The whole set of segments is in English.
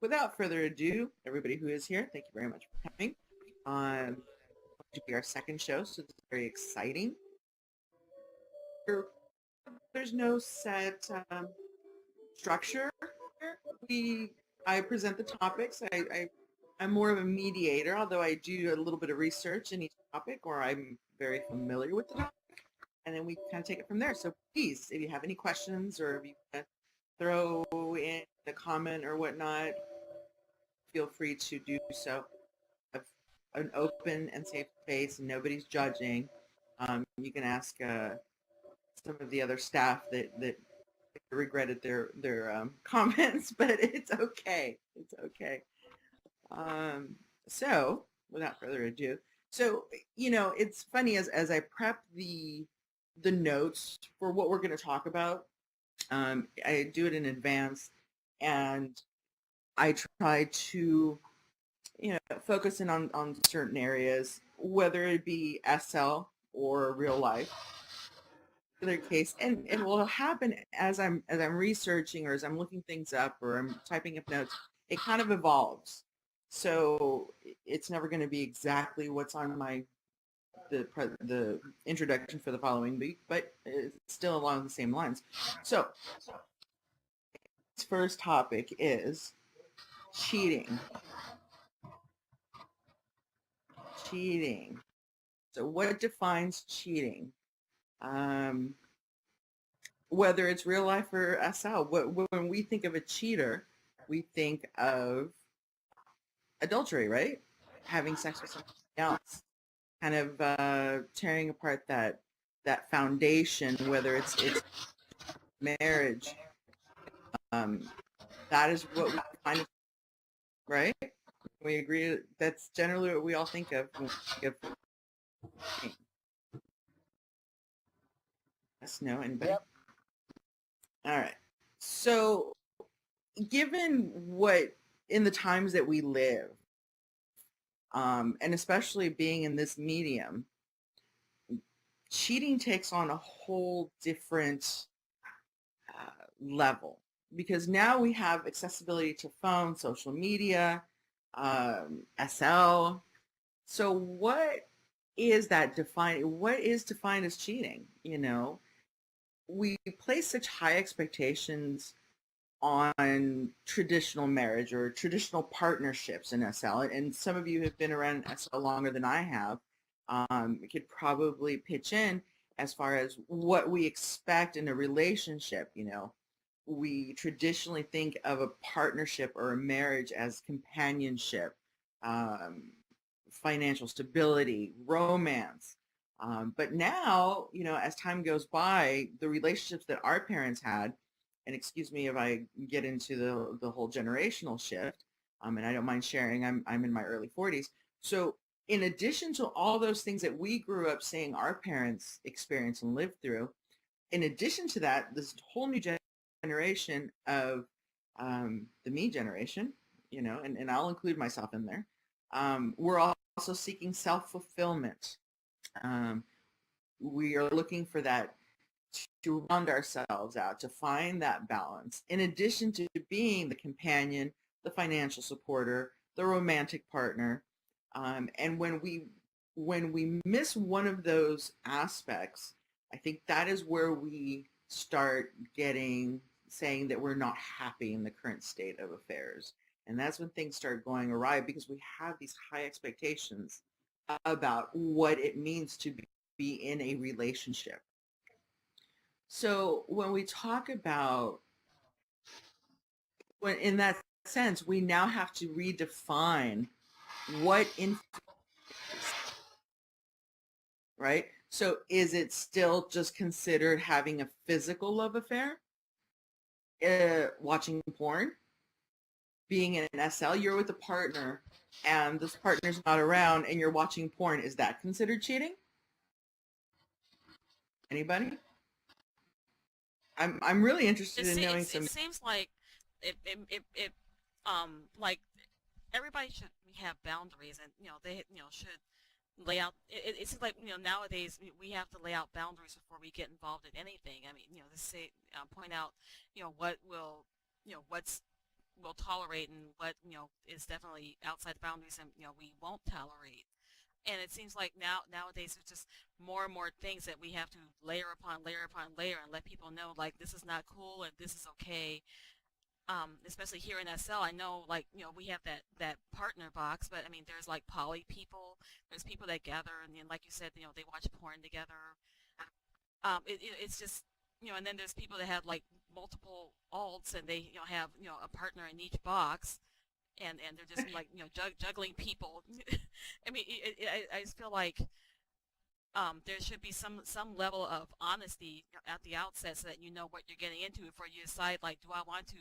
without further ado, everybody who is here, thank you very much for coming. To be our second show, so it's very exciting. There's no set structure. We I present the topics. I'm more of a mediator, although I do a little bit of research in each topic, or I'm very familiar with the topic, and then we kind of take it from there. So please, if you have any questions or if you want to throw in a comment or whatnot, feel free to do so. An open and safe space, and nobody's judging. You can ask some of the other staff that regretted their comments, but it's okay. It's okay. So without further ado, so it's funny as I prep the notes for what we're going to talk about. I do it in advance, and I try to focus in on certain areas, whether it be SL or real life. Their case, and it will happen as I'm researching, or as I'm looking things up, or I'm typing up notes. It kind of evolves, so it's never going to be exactly what's on the introduction for the following week, but it's still along the same lines. So this first topic is cheating. Cheating. So what defines cheating? Whether it's real life or SL, when we think of a cheater, we think of adultery, right? Having sex with somebody else, kind of tearing apart that foundation, whether it's marriage. That is what we find, right? We agree that's generally what we all think of when we think of. Yes, no, anybody? Yep. All right. So, given what in the times that we live, and especially being in this medium, cheating takes on a whole different level, because now we have accessibility to phone, social media, SL. So what is that defined? What is defined as cheating? We place such high expectations on traditional marriage or traditional partnerships in SL, and some of you have been around SL longer than I have. Could probably pitch in as far as what we expect in a relationship. We traditionally think of a partnership or a marriage as companionship, financial stability, romance. But now, as time goes by, the relationships that our parents had, and excuse me if I get into the whole generational shift, and I don't mind sharing, I'm in my early 40s. So in addition to all those things that we grew up seeing our parents experience and live through, in addition to that, this whole new generation of the me generation, and I'll include myself in there, we're also seeking self-fulfillment. We are looking for that, to round ourselves out, to find that balance, in addition to being the companion, the financial supporter, the romantic partner. And when we miss one of those aspects, I think that is where we start saying that we're not happy in the current state of affairs. And that's when things start going awry, because we have these high expectations about what it means to be in a relationship. So when we talk about, in that sense, we now have to redefine what influence, right? So is it still just considered having a physical love affair? Watching porn? Being in an SL, you're with a partner and this partner's not around and you're watching porn. Is that considered cheating? Anybody? I'm really interested in knowing some. It seems like like everybody should have boundaries, and they should lay out. It seems like nowadays we have to lay out boundaries before we get involved in anything. I mean, to say point out what will what's will tolerate and what is definitely outside the boundaries and we won't tolerate. And it seems like nowadays there's just more and more things that we have to layer upon layer upon layer and let people know like this is not cool and this is okay. Especially here in SL, I know like we have that partner box, but I mean there's like poly people, there's people that gather and then like you said, they watch porn together. It's just and then there's people that have like multiple alts and they have a partner in each box and they're just like juggling people. I mean, I just feel like there should be some level of honesty at the outset so that you know what you're getting into before you decide like, do I want to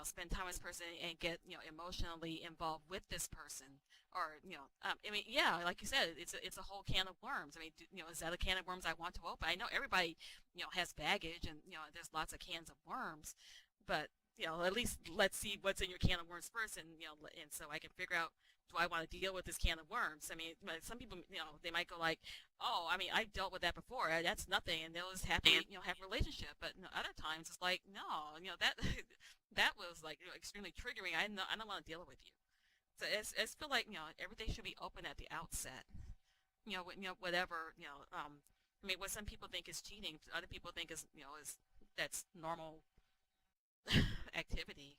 spend time with this person and get emotionally involved with this person, or I mean, yeah, like you said, it's a whole can of worms. I mean, is that a can of worms I want to open? I know everybody has baggage and there's lots of cans of worms, but at least let's see what's in your can of worms first, and and so I can figure out, do I want to deal with this can of worms? I mean, some people, they might go like, oh, I mean, I've dealt with that before. That's nothing, and they'll just happily, have a relationship. But other times it's like, no, that that was like extremely triggering. I don't want to deal with you. So it's feel like everything should be open at the outset. Whatever I mean, what some people think is cheating, other people think is that's normal activity.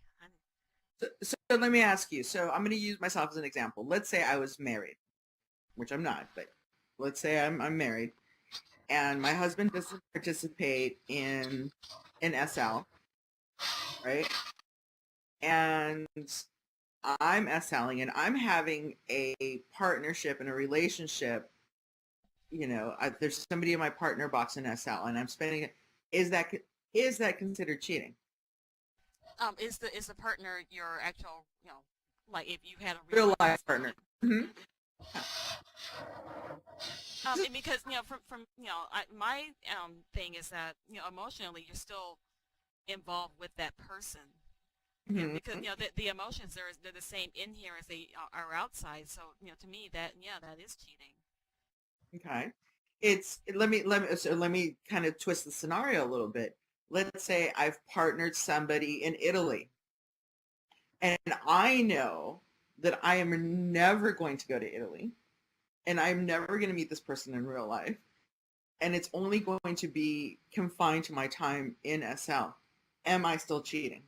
So let me ask you. So I'm going to use myself as an example. Let's say I was married, which I'm not, but let's say I'm married, and my husband doesn't participate in SL, right? And I'm SLing, and I'm having a partnership and a relationship. There's somebody in my partner box in SL, and I'm spending it. Is that considered cheating? Is the partner your actual like if you had a Real life partner. Mm-hmm. Because from my thing is that emotionally you're still involved with that person. Mm-hmm. Because the emotions they're the same in here as they are outside. So to me that is cheating. Okay. Let me kind of twist the scenario a little bit. Let's say I've partnered somebody in Italy, and I know that I am never going to go to Italy, and I'm never going to meet this person in real life, and it's only going to be confined to my time in SL. Am I still cheating?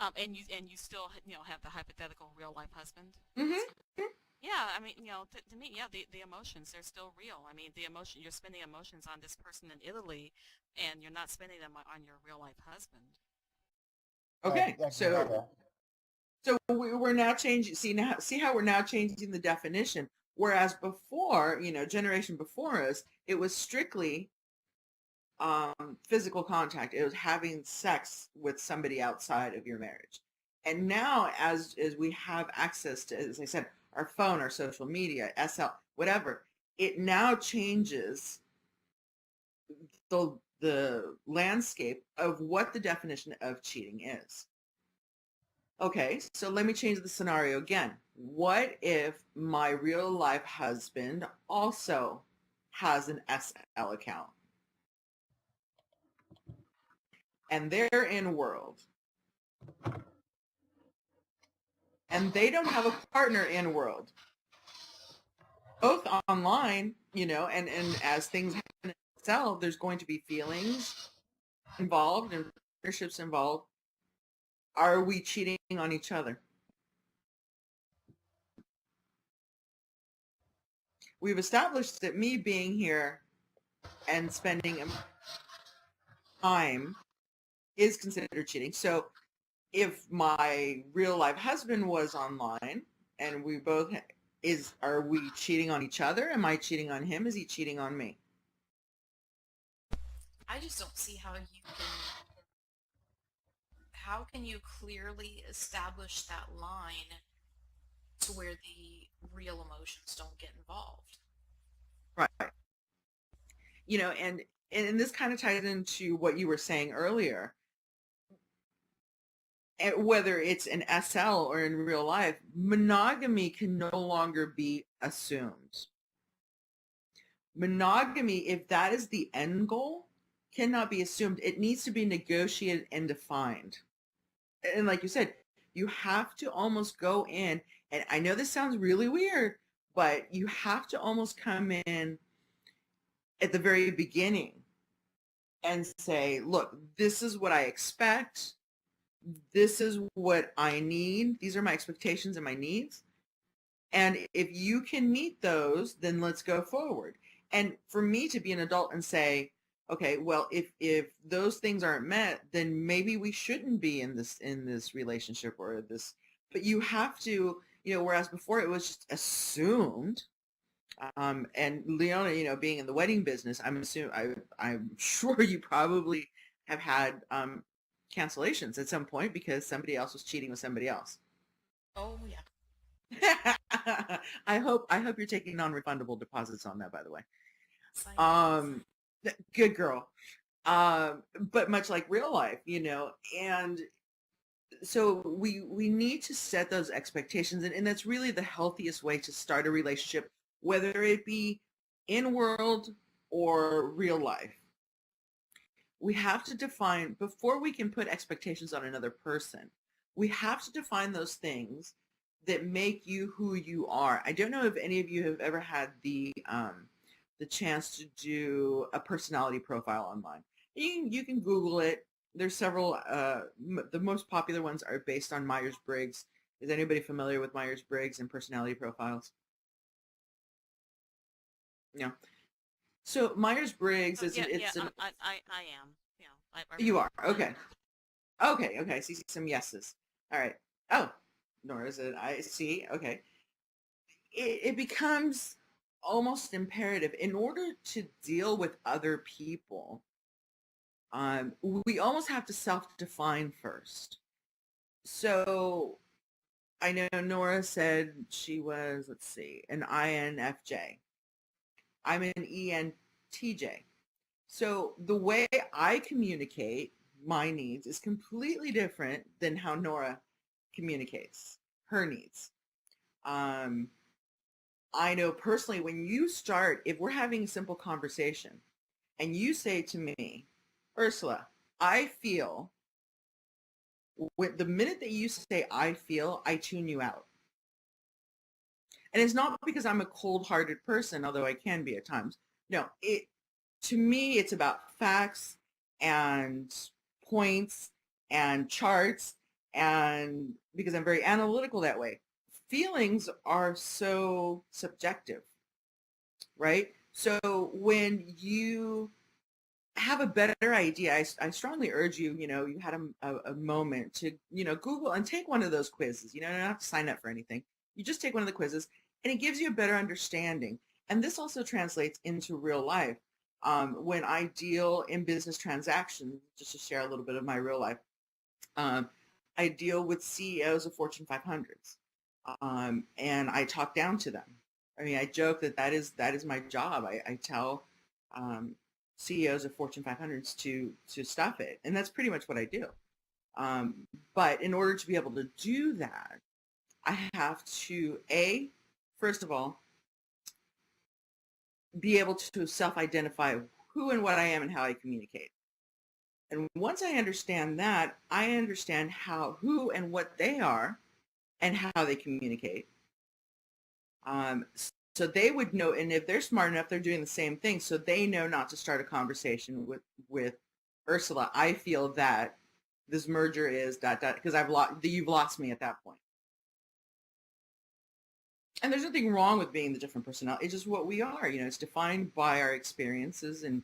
And you still have the hypothetical real life husband. Mm-hmm. Yeah, I mean, to me, yeah, the emotions, they're still real. I mean, you're spending emotions on this person in Italy, and you're not spending them on your real life husband. Okay, so we're now changing. See how we're now changing the definition. Whereas before, generation before us, it was strictly physical contact. It was having sex with somebody outside of your marriage. And now, as we have access to, as I said, our phone, our social media, SL, whatever, it now changes the landscape of what the definition of cheating is. Okay, so let me change the scenario again. What if my real life husband also has an SL account? And they're in world. And they don't have a partner in world. Both online, and as things happen in SL, there's going to be feelings involved and partnerships involved. Are we cheating on each other? We've established that me being here and spending time is considered cheating. So if my real life husband was online and we both are we cheating on each other? Am I cheating on him? Is he cheating on me? I just don't see how can you clearly establish that line to where the real emotions don't get involved. Right. And this kind of ties into what you were saying earlier. Whether it's in SL or in real life, monogamy can no longer be assumed. Monogamy, if that is the end goal, cannot be assumed. It needs to be negotiated and defined. and like you said, you have to almost go in, and I know this sounds really weird, but you have to almost come in at the very beginning and say, look, this is what I expect. This is what I need. These are my expectations and my needs. And if you can meet those, then let's go forward. And for me to be an adult and say, okay, well, if those things aren't met, then maybe we shouldn't be in this relationship or this. But you have to, whereas before it was just assumed. And Leona, being in the wedding business, I'm sure you probably have had cancellations at some point because somebody else was cheating with somebody else. Oh yeah. I hope you're taking non-refundable deposits on that, by the way. Silence. Good girl. But much like real life, and so we need to set those expectations, and that's really the healthiest way to start a relationship, whether it be in world or real life. We have to define, before we can put expectations on another person, we have to define those things that make you who you are. I don't know if any of you have ever had the chance to do a personality profile online. You can Google it. There's several. The most popular ones are based on Myers-Briggs. Is anybody familiar with Myers-Briggs and personality profiles? No. So Myers-Briggs Oh, is yeah, it's an, I am. Yeah, I you are remember that. okay. Okay. I see some yeses. All right. Oh, nor is it. I see. Okay. It becomes almost imperative in order to deal with other people. We almost have to self-define first. So I know Nora said she was, let's see, an INFJ. I'm an ENTJ. So the way I communicate my needs is completely different than how Nora communicates her needs. I know personally when you start, if we're having a simple conversation and you say to me, Ursula, I feel, with the minute that you say I feel, I tune you out. And it's not because I'm a cold-hearted person, although I can be at times. No, to me, it's about facts and points and charts, and because I'm very analytical that way. Feelings are so subjective, right? So when you have a better idea, I strongly urge you, you had a moment to, Google and take one of those quizzes. You don't have to sign up for anything. You just take one of the quizzes and it gives you a better understanding. And this also translates into real life. When I deal in business transactions, just to share a little bit of my real life, I deal with CEOs of Fortune 500s, and I talk down to them. I mean, I joke that is my job. I tell CEOs of Fortune 500s to stuff it, and that's pretty much what I do. But in order to be able to do that, I have to first of all, be able to self-identify who and what I am and how I communicate. And once I understand that, I understand who and what they are and how they communicate. Um, so they would know, and if they're smart enough, they're doing the same thing. So they know not to start a conversation with Ursula. I feel that this merger is ... because you've lost me at that point. And there's nothing wrong with being the different personality. It's just what we are. It's defined by our experiences and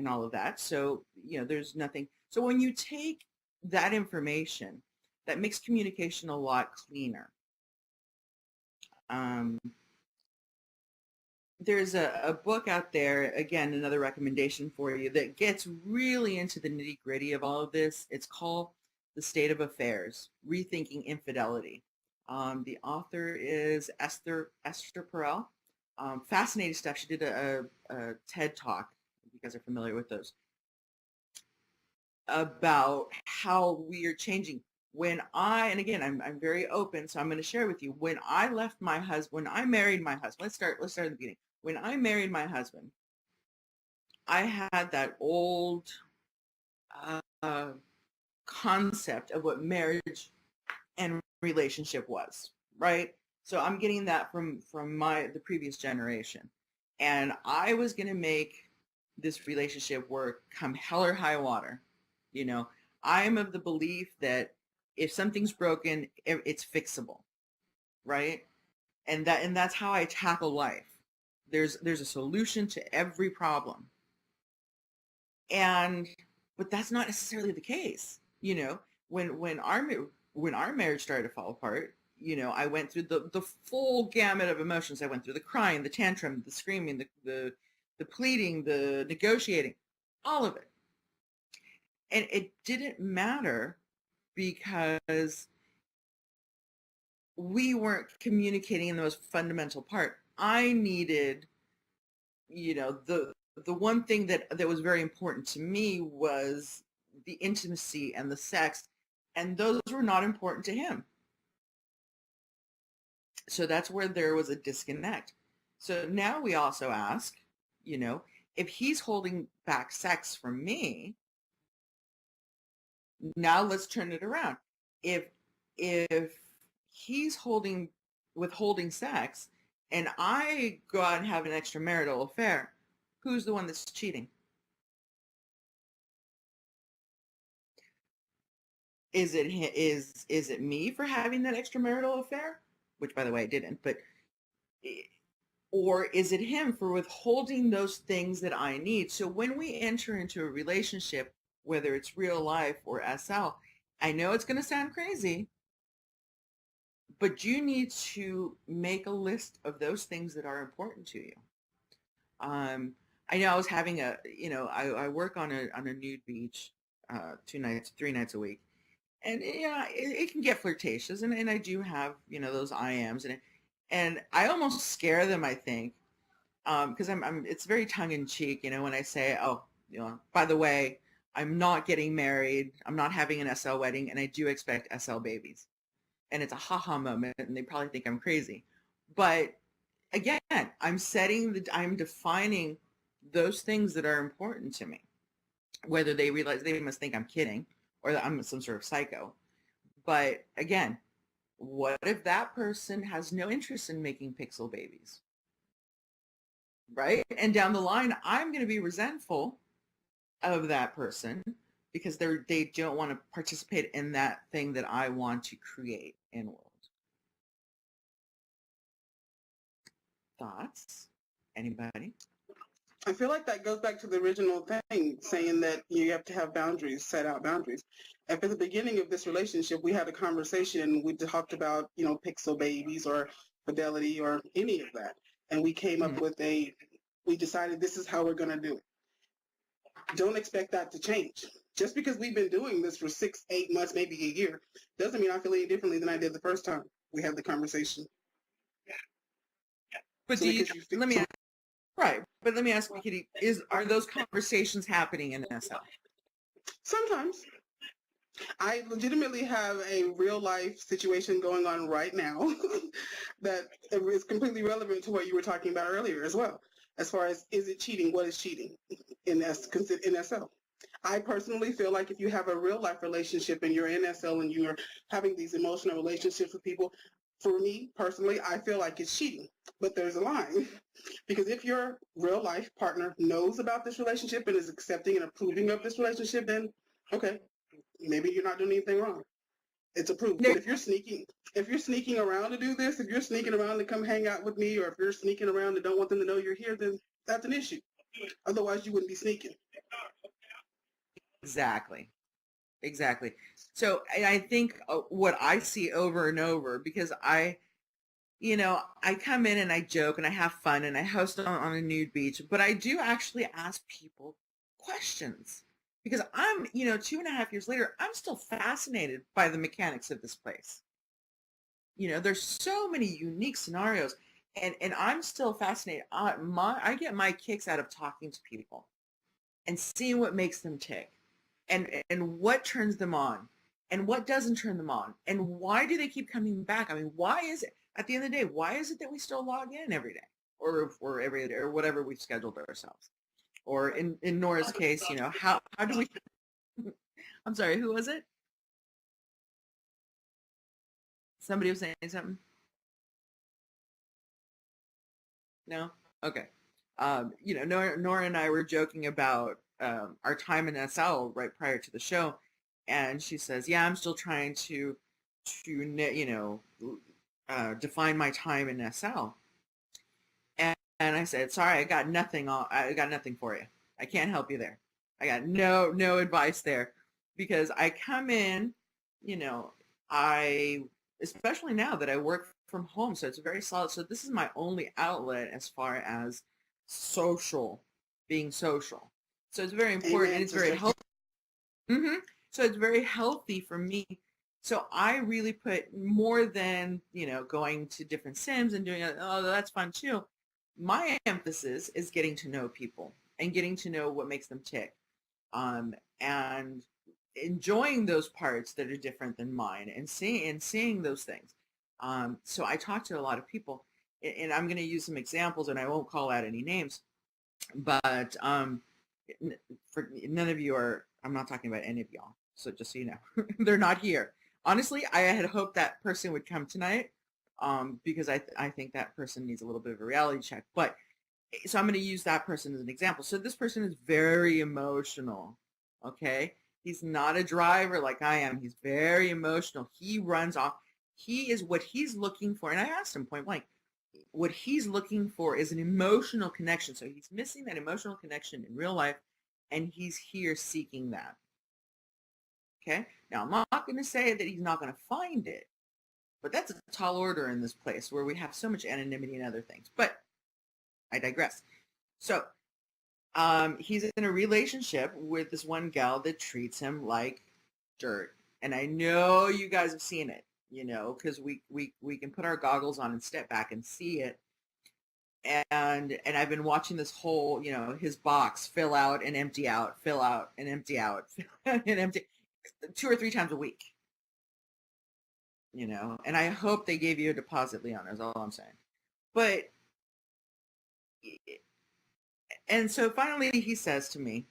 all of that. So there's nothing. So when you take that information, that makes communication a lot cleaner. There's a book out there, again, another recommendation for you, that gets really into the nitty gritty of all of this. It's called The State of Affairs, Rethinking Infidelity. The author is Esther Perel. Fascinating stuff. She did a TED Talk, if you guys are familiar with those, about how we are changing. And again, I'm very open, so I'm going to share with you. When I married my husband, let's start at the beginning. When I married my husband, I had that old concept of what marriage and relationship was, right? So I'm getting that from the previous generation. And I was going to make this relationship work come hell or high water. You know, I am of the belief that if something's broken, it's fixable, right? And that's how I tackle life. There's a solution to every problem. And but that's not necessarily the case. You know, when our marriage started to fall apart, you know, I went through the full gamut of emotions. I went through the crying, the tantrum, the screaming, the pleading, the negotiating, all of it. And it didn't matter because we weren't communicating in the most fundamental part. I needed, you know, the one thing that was very important to me was the intimacy and the sex, and those were not important to him. So that's where there was a disconnect. So now we also ask, you know, if he's holding back sex from me, now let's turn it around. If he's withholding sex and I go out and have an extramarital affair, who's the one that's cheating? Is it me for having that extramarital affair? Which, by the way, I didn't, but or is it him for withholding those things that I need? So when we enter into a relationship, whether it's real life or SL, I know it's going to sound crazy, but you need to make a list of those things that are important to you. I know I was having I work on a nude beach 3 nights a week. And yeah, it can get flirtatious, and I do have, you know, those IMs, and I almost scare them, I think, because I'm it's very tongue in cheek, you know, when I say, oh, you know, by the way, I'm not getting married, I'm not having an SL wedding, and I do expect SL babies, and it's a haha moment, and they probably think I'm crazy, but again, I'm defining those things that are important to me, whether they realize they must think I'm kidding or that I'm some sort of psycho. But again, what if that person has no interest in making pixel babies? Right? And down the line, I'm going to be resentful of that person because they don't want to participate in that thing that I want to create in the world. Thoughts? Anybody? I feel like that goes back to the original thing, saying that you have to have boundaries, set out boundaries. At the beginning of this relationship, we had a conversation. We talked about, you know, pixel babies or fidelity or any of that. And we came up with we decided this is how we're going to do it. Don't expect that to change. Just because we've been doing this for 6, 8 months, maybe a year, doesn't mean I feel any differently than I did the first time we had the conversation. But So let me ask, right, but let me ask you, Kitty, are those conversations happening in SL? Sometimes. I legitimately have a real life situation going on right now that is completely relevant to what you were talking about earlier as well. As far as, is it cheating? What is cheating in SL? I personally feel like if you have a real life relationship and you're in SL and you're having these emotional relationships with people, for me personally, I feel like it's cheating. But there's a line. Because if your real life partner knows about this relationship and is accepting and approving of this relationship, then okay, maybe you're not doing anything wrong. It's approved. But if you're sneaking around to do this, if you're sneaking around to come hang out with me, or if you're sneaking around and don't want them to know you're here, then that's an issue. Otherwise, you wouldn't be sneaking. Exactly. So I think what I see over and over, because I come in and I joke and I have fun and I host on a nude beach, but I do actually ask people questions because I'm, 2.5 years later, I'm still fascinated by the mechanics of this place. There's so many unique scenarios and I'm still fascinated. I get my kicks out of talking to people and seeing what makes them tick and what turns them on and what doesn't turn them on and why do they keep coming back? I mean, why is it, at the end of the day, why is it that we still log in every day or every day or whatever we've scheduled ourselves? Or in Nora's case, how do we, I'm sorry, who was it? Somebody was saying something? No? Okay. Nora and I were joking about our time in SL right prior to the show, and she says, "Yeah, I'm still trying to define my time in SL." And I said, "Sorry, I got nothing. I got nothing for you. I can't help you there. I got no advice there, because I come in, I especially now that I work from home, so it's very solid. So this is my only outlet as far as being social. So it's very important, Amen, and it's very sister. healthy. So it's very healthy for me. So I really put more than, going to different sims and doing it. Oh, that's fun too. My emphasis is getting to know people and getting to know what makes them tick. And enjoying those parts that are different than mine, and seeing those things. So I talk to a lot of people, and I'm going to use some examples, and I won't call out any names, but for none of you are. I'm not talking about any of y'all. So just so you know, they're not here. Honestly, I had hoped that person would come tonight, because I think that person needs a little bit of a reality check. But so I'm going to use that person as an example. So this person is very emotional. Okay. He's not a driver like I am. He's very emotional. He runs off. He is what he's looking for. And I asked him point blank, what he's looking for is an emotional connection. So he's missing that emotional connection in real life, and he's here seeking that. Okay. Now, I'm not going to say that he's not going to find it, but that's a tall order in this place where we have so much anonymity and other things. But I digress. So he's in a relationship with this one gal that treats him like dirt. And I know you guys have seen it, because we can put our goggles on and step back and see it. And I've been watching this whole, his box fill out and empty out, fill out and empty out, fill out and empty 2 or 3 times a week. And I hope they gave you a deposit, Leon, is all I'm saying. But and so finally he says to me,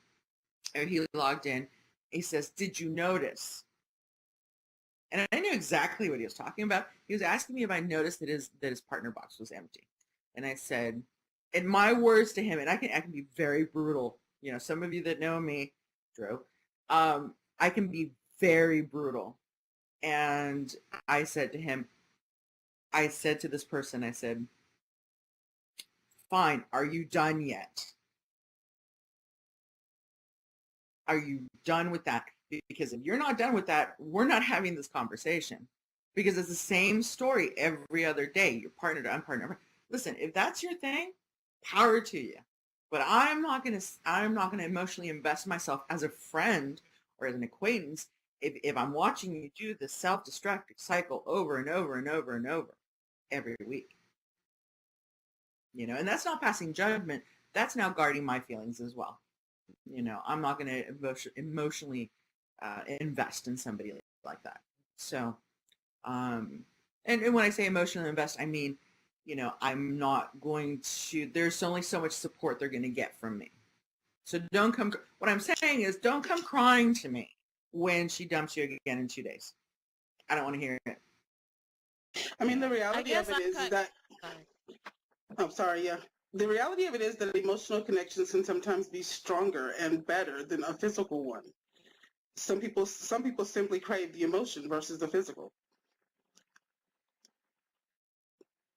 or he logged in, he says, "Did you notice?" And I knew exactly what he was talking about. He was asking me if I noticed that his partner box was empty. And I said, in my words to him, and I can be very brutal. Some of you that know me, Drew, I can be very brutal. And I said to him, I said to this person, I said, "Fine, are you done yet? Are you done with that? Because if you're not done with that, we're not having this conversation, because it's the same story every other day. You're partner to unpartner. Listen, if that's your thing, power to you. But I'm not going to emotionally invest myself as a friend or as an acquaintance if I'm watching you do the self-destructive cycle over and over and over and over every week. And that's not passing judgment. That's now guarding my feelings as well. I'm not going to emotionally invest in somebody like that. So, and when I say emotionally invest, I mean, I'm not going to, there's only so much support they're going to get from me. So what I'm saying is, don't come crying to me when she dumps you again in 2 days. I don't want to hear it. I mean, the reality of it is that, I'm sorry, yeah. The reality of it is that emotional connections can sometimes be stronger and better than a physical one. Some people simply crave the emotion versus the physical.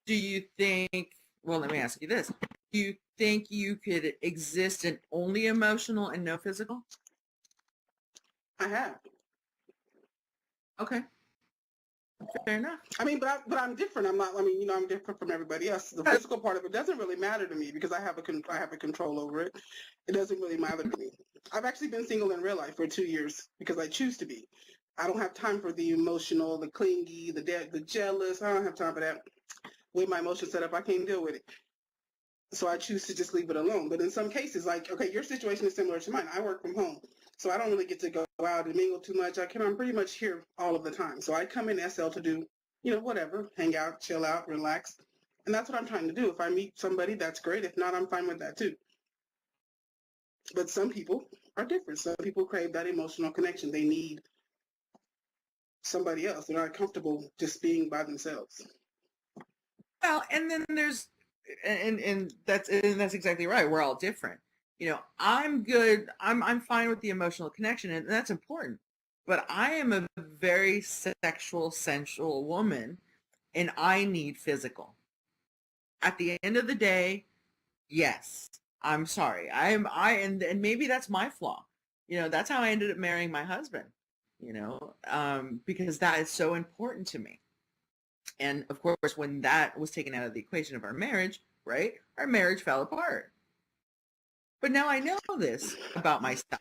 Do you think, well, let me ask you this. Do you think you could exist in only emotional and no physical? I have. Okay. Fair enough. I mean, but I'm different. I'm different from everybody else. The physical part of it doesn't really matter to me because I have a control over it. It doesn't really matter to me. I've actually been single in real life for 2 years because I choose to be. I don't have time for the emotional, the clingy, the jealous. I don't have time for that. With my emotions set up, I can't deal with it. So I choose to just leave it alone. But in some cases, like, okay, your situation is similar to mine. I work from home. So I don't really get to go out and mingle too much. I'm pretty much here all of the time. So I come in SL to do, whatever, hang out, chill out, relax. And that's what I'm trying to do. If I meet somebody, that's great. If not, I'm fine with that too. But some people are different. Some people crave that emotional connection. They need somebody else. They're not comfortable just being by themselves. Well, and then there's, and that's exactly right. We're all different. I'm good. I'm fine with the emotional connection, and that's important. But I am a very sexual, sensual woman, and I need physical. At the end of the day, yes, I'm sorry. And maybe that's my flaw. That's how I ended up marrying my husband. Because that is so important to me. And of course, when that was taken out of the equation of our marriage, right, our marriage fell apart. But now I know this about myself.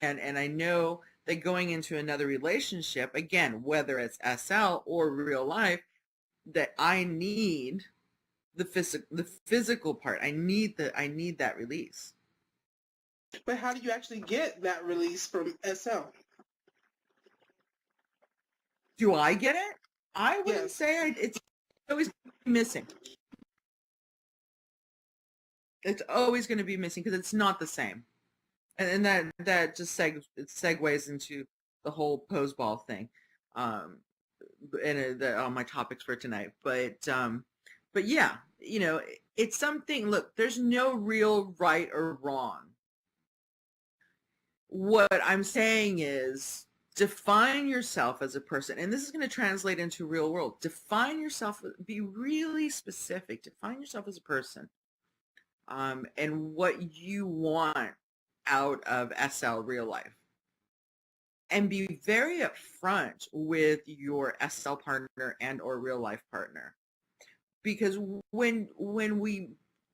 And I know that going into another relationship, again, whether it's SL or real life, that I need the physical part. I need that release. But how do you actually get that release from SL? Do I get it? I wouldn't Yes. say it's always missing. It's always going to be missing because it's not the same. And that just segues into the whole pose ball thing, and my topics for tonight. But yeah, it's something. Look, there's no real right or wrong. What I'm saying is define yourself as a person, and this is going to translate into real world. Define yourself. Be really specific. Define yourself as a person, and what you want out of SL real life, and be very upfront with your SL partner and or real life partner, because when we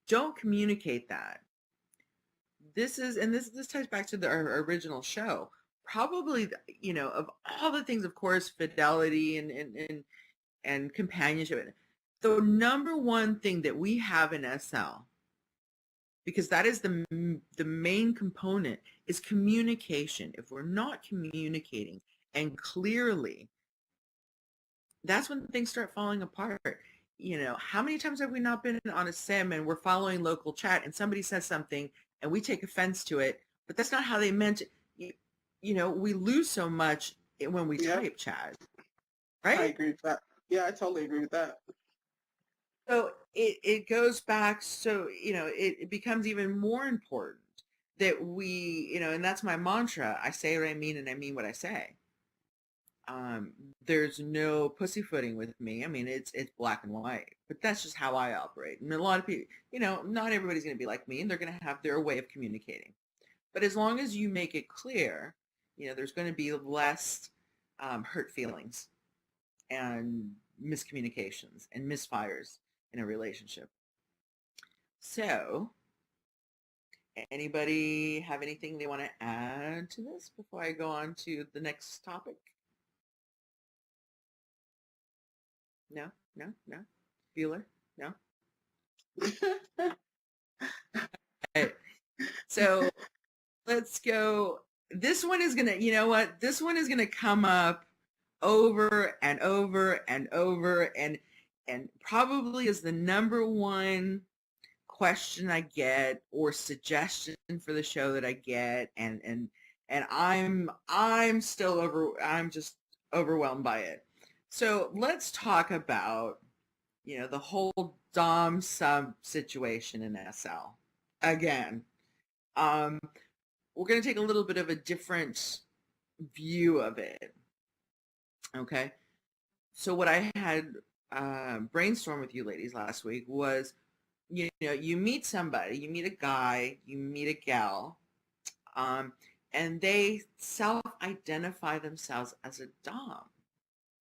don't communicate that, this ties back to our original show. Probably, of all the things, of course, fidelity and companionship, the number one thing that we have in SL, because that is the main component, is communication. If we're not communicating and clearly, that's when things start falling apart. How many times have we not been on a sim and we're following local chat and somebody says something and we take offense to it, but that's not how they meant it. We lose so much when we type chat, right? I agree with that. Yeah, I totally agree with that. So it goes back, so, it becomes even more important that we, and that's my mantra. I say what I mean and I mean what I say. There's no pussyfooting with me. I mean, it's black and white, but that's just how I operate. And a lot of people, not everybody's going to be like me, and they're going to have their way of communicating. But as long as you make it clear, there's going to be less hurt feelings and miscommunications and misfires in a relationship. So, anybody have anything they want to add to this before I go on to the next topic? No. Bueller? No? Okay. So let's go. This one is going to, you know what? This one is going to come up over and over and over, and probably is the number one question I get or suggestion for the show that I get. And I'm just overwhelmed by it. So let's talk about, the whole Dom sub situation in SL. Again, we're going to take a little bit of a different view of it. Okay. So what I had brainstormed with you ladies last week was, you meet somebody, you meet a guy, you meet a gal, and they self-identify themselves as a Dom.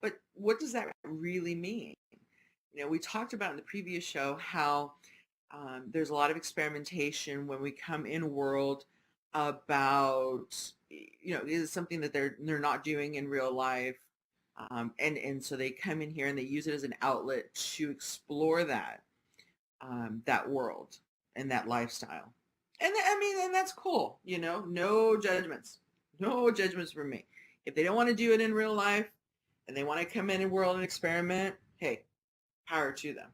But what does that really mean? We talked about in the previous show how there's a lot of experimentation when we come in world about, is it something that they're not doing in real life? And so they come in here and they use it as an outlet to explore that world and that lifestyle. And and that's cool. No judgments from me. If they don't want to do it in real life and they want to come in world and experiment, hey, power to them.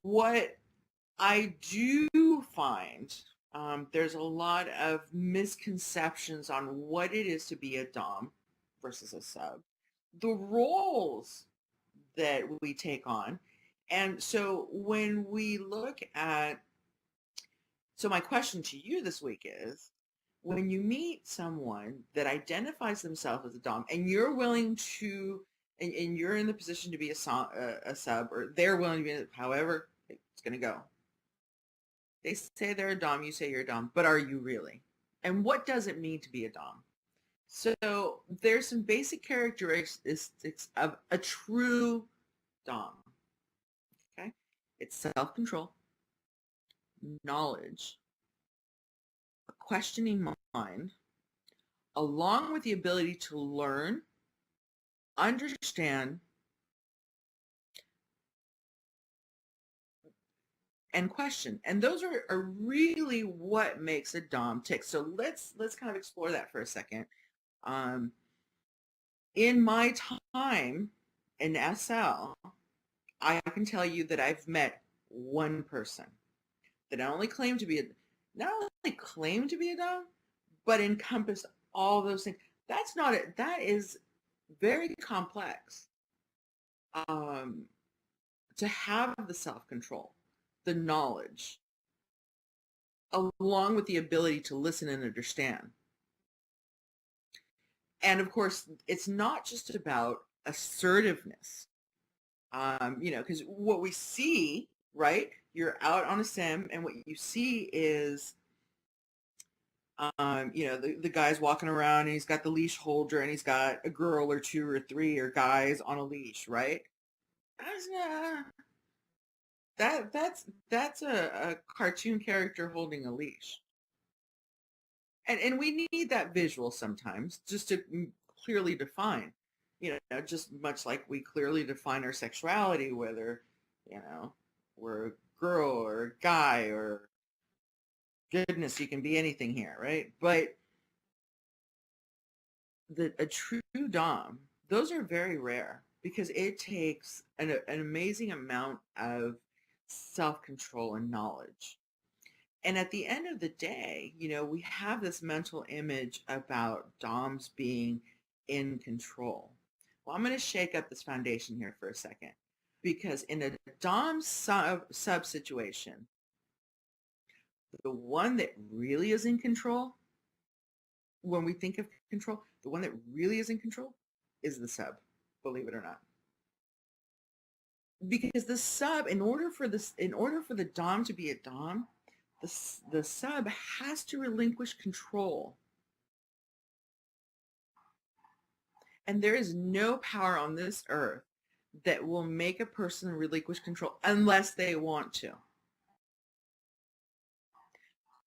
What I do find, there's a lot of misconceptions on what it is to be a Dom versus a sub. the roles that we take on. And so when we look at, so my question to you this week is, when you meet someone that identifies themselves as a dom and you're willing to, and you're in the position to be a sub, or they're willing to be, however it's going to go. They say they're a dom, you say you're a dom, but are you really? And what does it mean to be a dom? So there's some basic characteristics of a true dom. Okay, it's self-control, knowledge, a questioning mind, along with the ability to learn, understand, and question. And those are really what makes a dom tick. So let's kind of explore that for a second. In my time in SL, I can tell you that I've met one person that not only claimed to be a dom, but encompassed all those things. That's not it. That is very complex. To have the self-control, the knowledge, along with the ability to listen and understand. And of course, it's not just about assertiveness, because what we see, right? You're out on a sim, and what you see is, the guy's walking around, and he's got the leash holder, and he's got a girl or two or three or guys on a leash, right? That's a cartoon character holding a leash. And we need that visual sometimes just to clearly define, just much like we clearly define our sexuality, whether, we're a girl or a guy, or goodness, you can be anything here, right? But a true dom, those are very rare because it takes an amazing amount of self-control and knowledge. And at the end of the day, we have this mental image about doms being in control. Well, I'm going to shake up this foundation here for a second, because in a dom sub situation, the one that really is in control, when we think of control, the one that really is in control is the sub, believe it or not. Because the sub, in order for the dom to be a dom, the sub has to relinquish control. And there is no power on this earth that will make a person relinquish control unless they want to.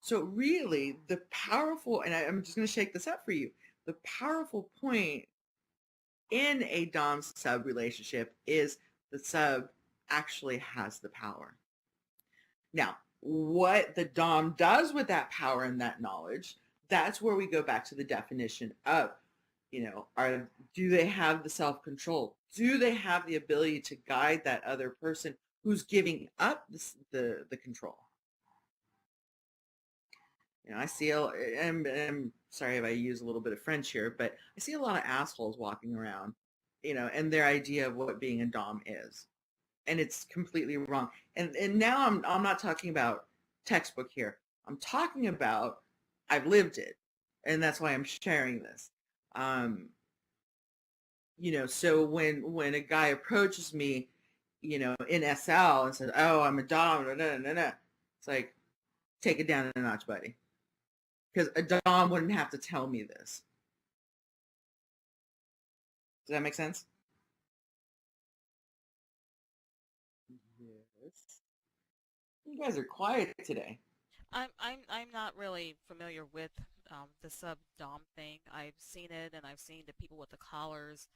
So really, the powerful, and I'm just going to shake this up for you, the powerful point in a dom-sub relationship is the sub actually has the power. Now, what the dom does with that power and that knowledge, that's where we go back to the definition of, do they have the self-control? Do they have the ability to guide that other person who's giving up the control? I see, I'm sorry if I use a little bit of French here, but I see a lot of assholes walking around, and their idea of what being a dom is. And it's completely wrong. And now I'm not talking about textbook here. I'm talking about I've lived it, and that's why I'm sharing this. So when a guy approaches me, in SL and says, "Oh, I'm a dom," it's like, take it down a notch, buddy. Because a dom wouldn't have to tell me this. Does that make sense? Yes. You guys are quiet today. I'm not really familiar with the sub dom thing. I've seen it, and I've seen the people with the collars,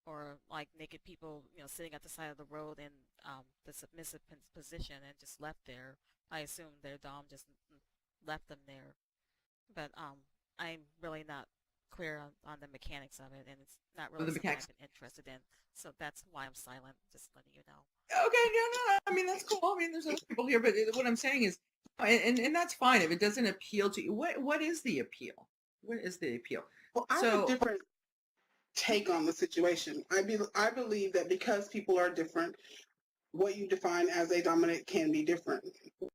or like naked people, sitting at the side of the road in the submissive position and just left there. I assume their dom just left them there. But I'm really not clear on the mechanics of it, and it's not really something I've been interested in. So that's why I'm silent, just letting you know. Okay, no. I mean, that's cool. I mean, there's other people here, but what I'm saying is, and that's fine if it doesn't appeal to you. What is the appeal? What is the appeal? Well, I have a different take on the situation. I believe that because people are different, what you define as a dominant can be different.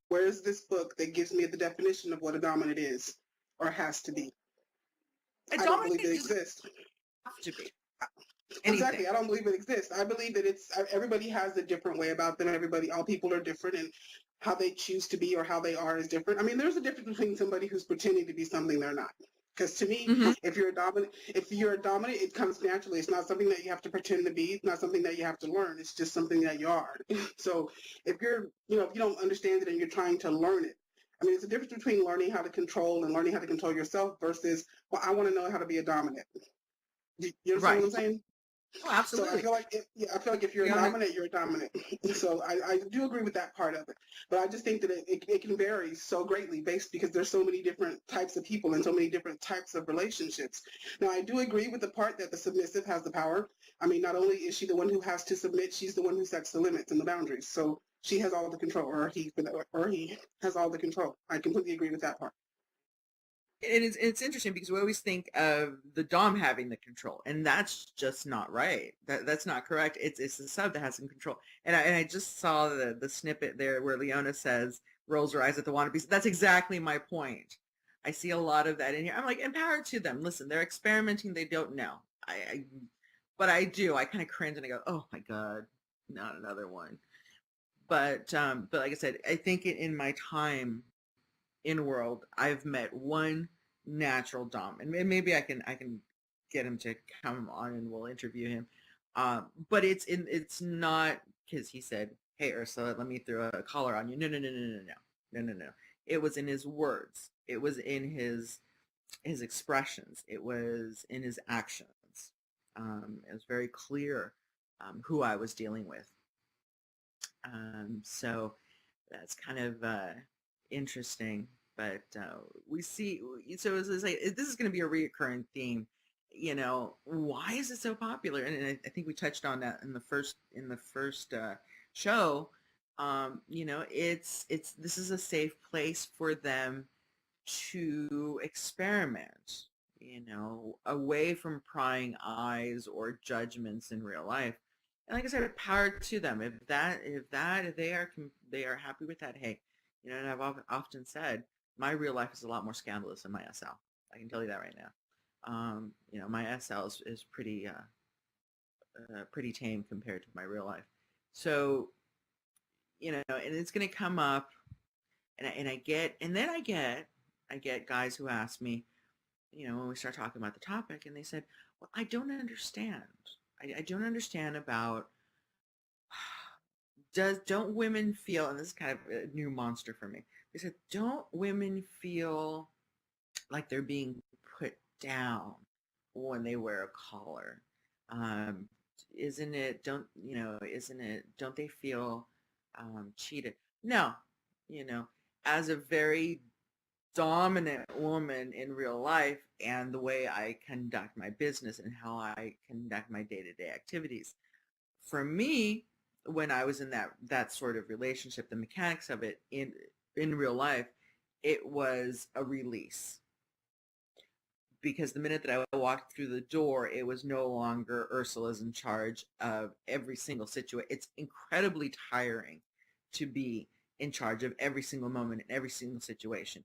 Where's this book that gives me the definition of what a dominant is or has to be? A I don't believe dominant it doesn't exists. have to be Exactly. anything. I don't believe it exists. I believe that everybody has a different way about them. All people are different, and how they choose to be or how they are is different. I mean, there's a difference between somebody who's pretending to be something they're not. Because to me, Mhm. if you're a dominant, it comes naturally. It's not something that you have to pretend to be. It's not something that you have to learn. It's just something that you are. So if if you don't understand it and you're trying to learn it, I mean, it's a difference between learning how to control and learning how to control yourself versus, well, I want to know how to be a dominant. You understand Right. what I'm saying? Oh, So I absolutely. feel like if you're a Be honest. dominant, you're a dominant. So I do agree with that part of it. But I just think that it can vary so greatly because there's so many different types of people and so many different types of relationships. Now, I do agree with the part that the submissive has the power. I mean, not only is she the one who has to submit, she's the one who sets the limits and the boundaries. So she has all the control, or he has all the control. I completely agree with that part. And it's interesting because we always think of the dom having the control, and that's just not right. That's not correct. It's the sub that has some control. And I just saw the snippet there where Leona says, rolls her eyes at the wannabes. That's exactly my point. I see a lot of that in here. I'm like, empower to them. Listen, they're experimenting. They don't know. But I do. I kind of cringe and I go, oh my God, not another one. But like I said, I think in my time in world, I've met one natural dom, and maybe I can get him to come on and we'll interview him. But it's not because he said, "Hey Ursula, let me throw a collar on you." No, no, no, no, no, no, no, no, no. It was in his words. It was in his expressions. It was in his actions. It was very clear who I was dealing with. So that's kind of interesting. But we see, so it's like, this is going to be a reoccurring theme. Why is it so popular? And I think we touched on that in the first show. This is a safe place for them to experiment. Away from prying eyes or judgments in real life. And like I said, power to them. If they are happy with that, hey, and I've often said my real life is a lot more scandalous than my SL. I can tell you that right now. My SL is pretty tame compared to my real life. So, and it's going to come up, and I get guys who ask me, when we start talking about the topic, and they said, well, I don't understand. I don't understand about don't women feel, and this is kind of a new monster for me. They said, don't women feel like they're being put down when they wear a collar? Isn't it, don't they feel cheated? No, as a very dominant woman in real life and the way I conduct my business and how I conduct my day-to-day activities. For me, when I was in that sort of relationship, the mechanics of it in real life, it was a release. Because the minute that I walked through the door, it was no longer Ursula's in charge of every single situation. It's incredibly tiring to be in charge of every single moment in every single situation.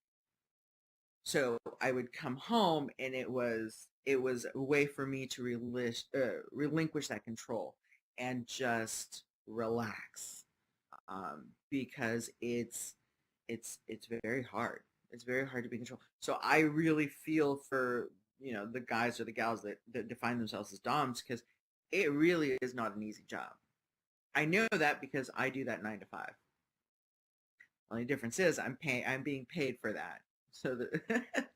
So I would come home, and it was a way for me to relinquish that control and just relax, because it's very hard. It's very hard to be in control. So I really feel for the guys or the gals that define themselves as doms, because it really is not an easy job. I know that because I do that 9 to 5. The only difference is I'm being paid for that. So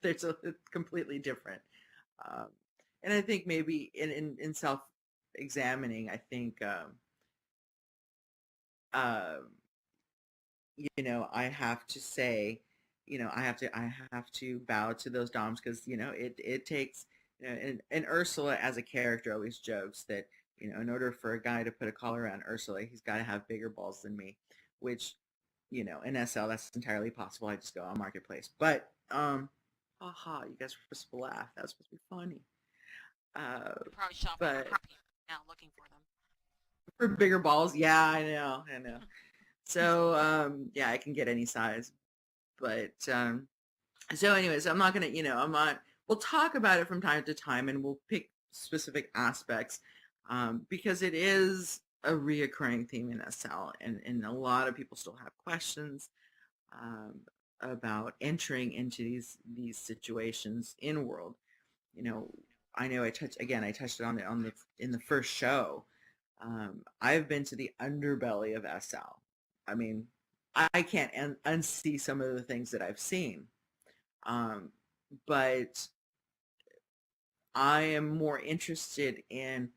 it's completely different. And I think maybe in self-examining, I think, I have to say, I have to bow to those doms, because, it takes, and Ursula as a character always jokes that, in order for a guy to put a collar around Ursula, he's got to have bigger balls than me, which, in SL, that's entirely possible. I just go on Marketplace. But, you guys were supposed to laugh. That was supposed to be funny. You're probably shopping But now looking for them. for bigger balls, yeah, I know. So yeah, I can get any size. But so anyways, I'm not gonna, I'm not. We'll talk about it from time to time, and we'll pick specific aspects because it is a reoccurring theme in SL, and a lot of people still have questions um, about entering into these situations in world. You know, I know I touched on it in the first show. I've been to the underbelly of SL. I mean, I can't unsee some of the things that I've seen. But I am more interested in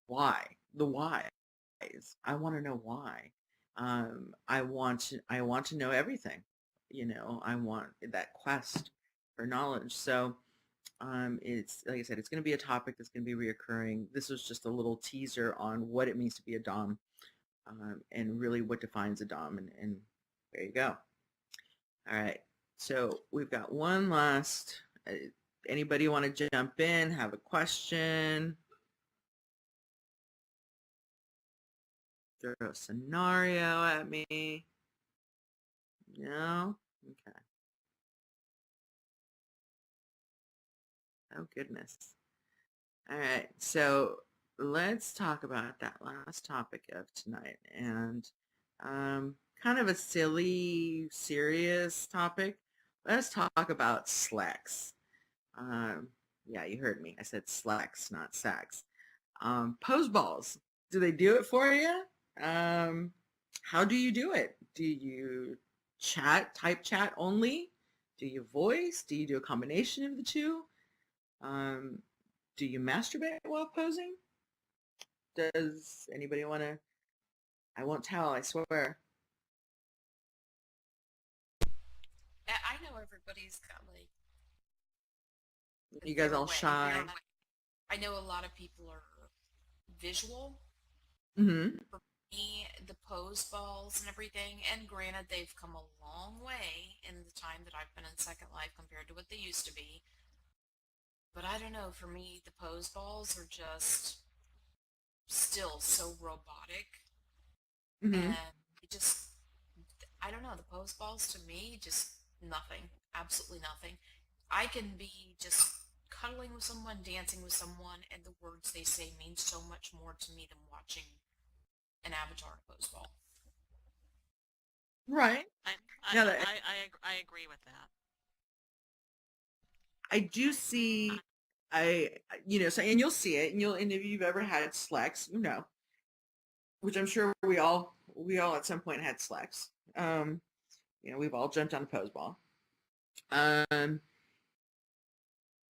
the whys. I want to know why. I want to know everything. I want that quest for knowledge. So it's like I said, it's going to be a topic that's going to be reoccurring. This was just a little teaser on what it means to be a Dom, and really what defines a Dom. And there you go. All right. So we've got one last. Anybody want to jump in? Have a question? Throw a scenario at me? No? Okay. Oh, goodness. All right. So let's talk about that last topic of tonight. And kind of a silly, serious topic. Let's talk about Slex. Yeah, you heard me. I said Slex, not sex. Pose balls. Do they do it for you? How do you do it? Do you type chat only? Do you voice? Do you do a combination of the two? Do you masturbate while posing? Does anybody want to? I won't tell, I swear. I know everybody's got like You guys their all way. shy? I know a lot of people are visual. Mm-hmm. For me, the pose balls and everything, and granted, they've come a long way in the time that I've been in Second Life compared to what they used to be. But I don't know, for me, the pose balls are just still so robotic. Mm-hmm. And it just, I don't know, the pose balls to me, just nothing. Absolutely nothing. I can be just cuddling with someone, dancing with someone, and the words they say mean so much more to me than watching an avatar pose ball. Right. I agree with that. I do see, so, and you'll see it, and if you've ever had Slex, which I'm sure we all at some point had Slex. We've all jumped on a pose ball.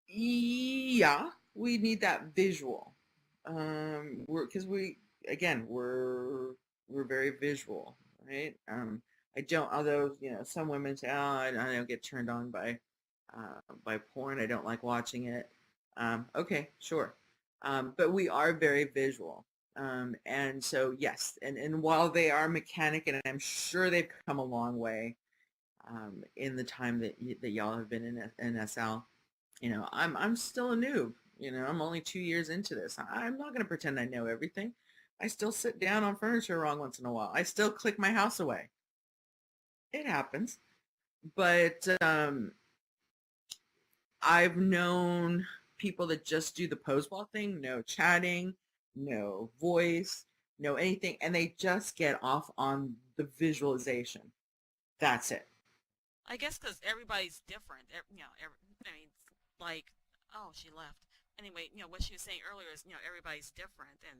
Yeah, we need that visual. Because we're very visual, right? I don't, although, some women say, oh, I don't get turned on by porn. I don't like watching it. Okay, sure. But we are very visual. And so, yes, and while they are mechanic, and I'm sure they've come a long way in the time that y'all have been in SL, I'm still a noob. I'm only 2 years into this. I'm not going to pretend I know everything. I still sit down on furniture wrong once in a while. I still click my house away. It happens. But I've known people that just do the pose ball thing, no chatting, no voice, no anything, and they just get off on the visualization. That's it. I guess because everybody's different. I mean, like, oh, she left. Anyway, what she was saying earlier is, everybody's different, and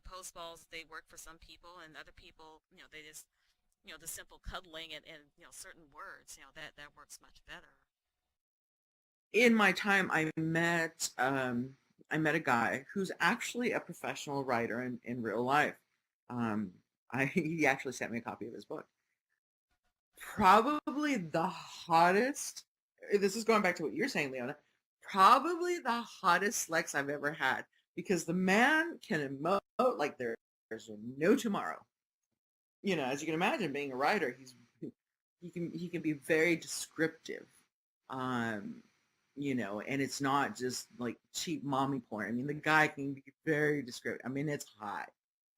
pose balls, they work for some people, and other people, they just, the simple cuddling and certain words, that works much better. In my time, I met a guy who's actually a professional writer in real life. He actually sent me a copy of his book. Probably the hottest. This is going back to what you're saying, Leona. Probably the hottest Slex I've ever had, because the man can emote like there's no tomorrow. As you can imagine, being a writer, he can be very descriptive. and it's not just like cheap mommy porn. I mean, the guy can be very descriptive. I mean, it's hot.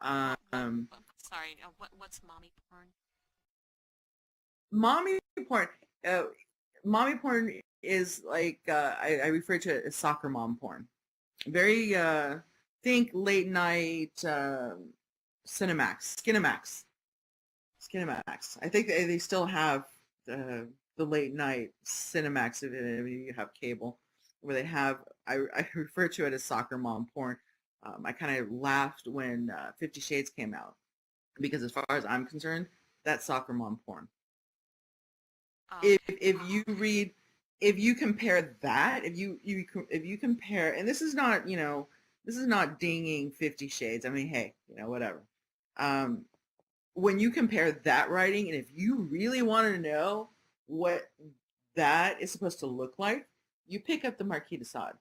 Sorry, what's mommy porn? Mommy porn. Uh, Mommy porn is like I refer to it as soccer mom porn. Very think late night Skinemax. I think they still have the late night Cinemax if you have cable, where they have. I refer to it as soccer mom porn. I kind of laughed when 50 Shades came out because, as far as I'm concerned, that's soccer mom porn. Okay. If you compare that, if you compare, and this is not dinging 50 Shades. I mean, hey, whatever. When you compare that writing, and if you really want to know what that is supposed to look like, you pick up the Marquis de Sade.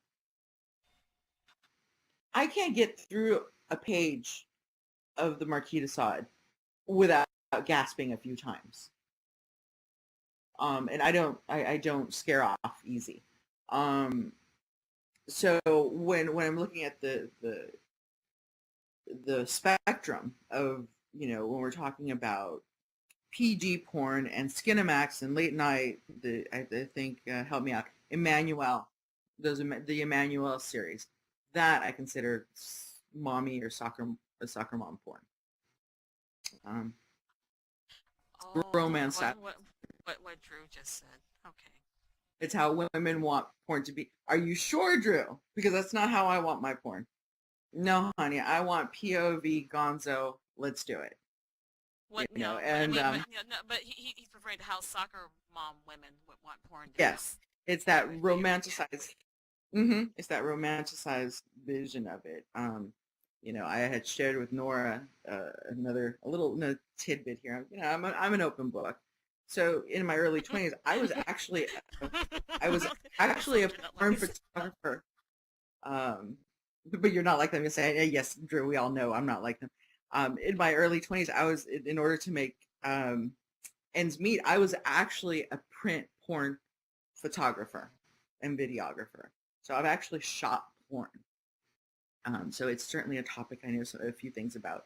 I can't get through a page of the Marquis de Sade without gasping a few times. And I don't scare off easy. So when I'm looking at the spectrum of, when we're talking about PG porn and Skinemax and late night, I think help me out, Emmanuel, the Emmanuel series, that I consider mommy or soccer mom porn. Romance stuff. What Drew just said. Okay. It's how women want porn to be. Are you sure, Drew? Because that's not how I want my porn. No, honey, I want POV Gonzo. Let's do it. What? No, and but he's referring to how soccer mom women would want porn. Yes, it's that romanticized. It's that romanticized vision of it. I had shared with Nora a little tidbit here. I'm an open book. So in my early 20s, I was actually a porn photographer. But you're not like them. You say, yes, Drew, we all know I'm not like them. In my early 20s, I was, in order to make ends meet, I was actually a print porn photographer and videographer. So I've actually shot porn. So it's certainly a topic I know a few things about.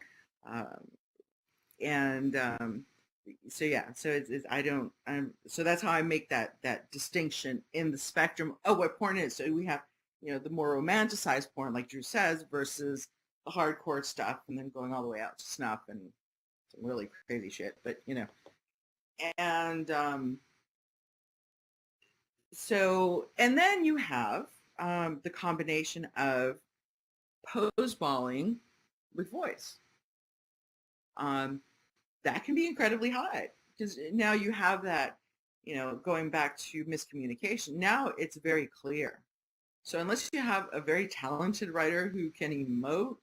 So yeah, so so that's how I make that distinction in the spectrum of what porn is. So we have, the more romanticized porn, like Drew says, versus the hardcore stuff, and then going all the way out to snuff and some really crazy shit. But and and then you have the combination of pose balling with voice. That can be incredibly hot because now you have that, going back to miscommunication. Now it's very clear. So unless you have a very talented writer who can emote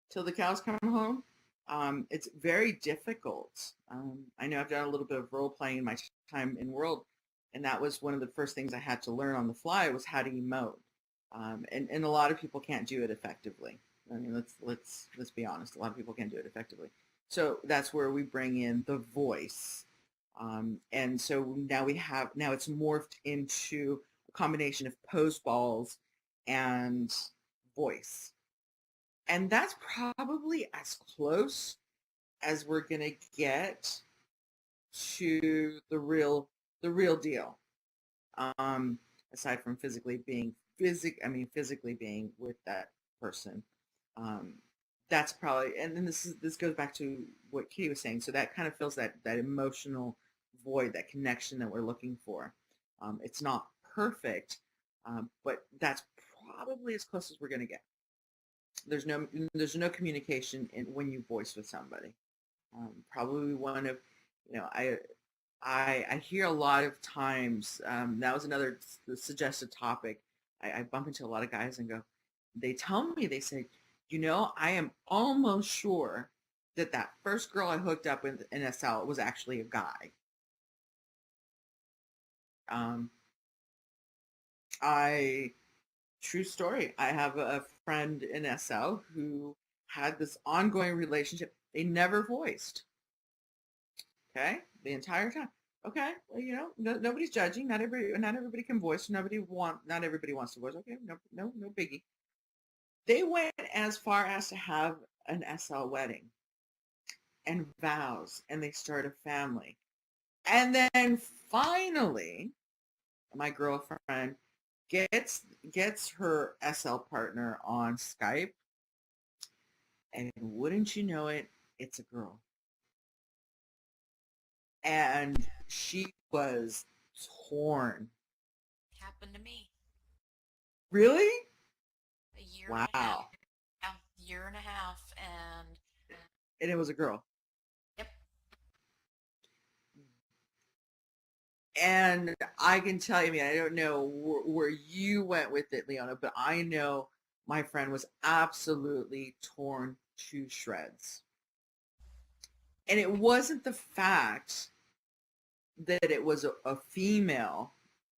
till the cows come home, it's very difficult. I know I've done a little bit of role playing in my time in World, and that was one of the first things I had to learn on the fly was how to emote. And a lot of people can't do it effectively. I mean, let's be honest. A lot of people can't do it effectively. So that's where we bring in the voice. And so now it's morphed into a combination of pose balls and voice. And that's probably as close as we're going to get to the real deal. Aside from physically being with that person. That's probably, and then this goes back to what Kitty was saying. So that kind of fills that emotional void, that connection that we're looking for. It's not perfect, but that's probably as close as we're going to get. There's no communication when you voice with somebody. Probably one of, I hear a lot of times, that was another suggested topic. I bump into a lot of guys and they tell me, they say, I am almost sure that first girl I hooked up with in SL was actually a guy. True story. I have a friend in SL who had this ongoing relationship. They never voiced. Okay? The entire time. Okay, well, nobody's judging. Not everybody can voice. Not everybody wants to voice. Okay, no biggie. They went as far as to have an SL wedding and vows, and they start a family. And then finally, my girlfriend gets her SL partner on Skype, and wouldn't you know it, it's a girl. And she was torn. Happened to me. Really? A year and a half. Wow. A year and a half, and And it was a girl. yep. And I can tell you, I mean, I don't know where you went with it, Leona, but I know my friend was absolutely torn to shreds. And it wasn't the fact that it was a female